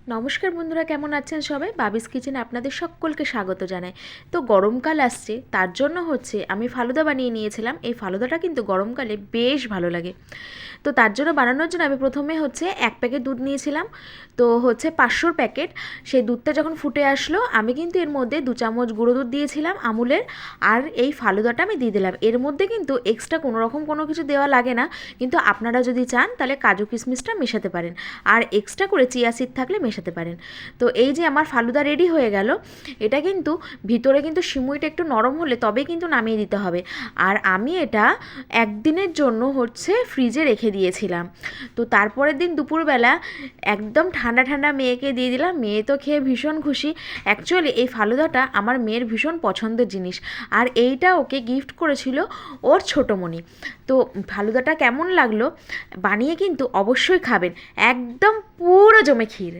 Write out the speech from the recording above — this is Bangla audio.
নমস্কার বন্ধুরা, কেমন আছেন সবাই? বাবিস কিচেনে আপনাদের সকলকে স্বাগত জানাই। তো গরমকাল আসছে, তার জন্য আমি ফালুদা বানিয়ে নিয়েছিলাম। এই ফালুদাটা কিন্তু গরমকালে বেশ ভালো লাগে। তো তার জন্য বানানোর জন্য আমি প্রথমে 1 প্যাকেট দুধ নিয়েছিলাম। তো 500 প্যাকেট। সেই দুধটা যখন ফুটে আসলো, আমি কিন্তু এর মধ্যে 2 চামচ গুঁড়ো দুধ দিয়েছিলাম আমুলের। আর এই ফালুদাটা আমি দিয়ে দিলাম। এর মধ্যে কিন্তু এক্সট্রা কোনো কিছু দেওয়া লাগে না, কিন্তু আপনারা যদি চান তাহলে কাজু কিশমিশটা মেশাতে পারেন, আর এক্সট্রা করে চিয়া সিড থাকলে মেশাতে পারেন। তো এই যে আমার ফালুদা রেডি হয়ে গেল। এটা কিন্তু ভিতরে কিন্তু সিমুইটা একটু নরম হলে তবেই কিন্তু নামিয়ে দিতে হবে। আর আমি এটা একদিনের জন্য ফ্রিজে রেখে দিয়েছিলাম। তো তারপরের দিন দুপুরবেলা একদম ঠান্ডা ঠান্ডা মেয়েকে দিয়ে দিলাম। মেয়ে তো খেয়ে ভীষণ খুশি। অ্যাকচুয়ালি এই ফালুদাটা আমার মেয়ের ভীষণ পছন্দের জিনিস, আর এইটা ওকে গিফট করেছিল ওর ছোটোমণি। তো ফালুদাটা কেমন লাগলো বানিয়ে কিন্তু অবশ্যই খাবেন, একদম পুরো জমে ক্ষীর।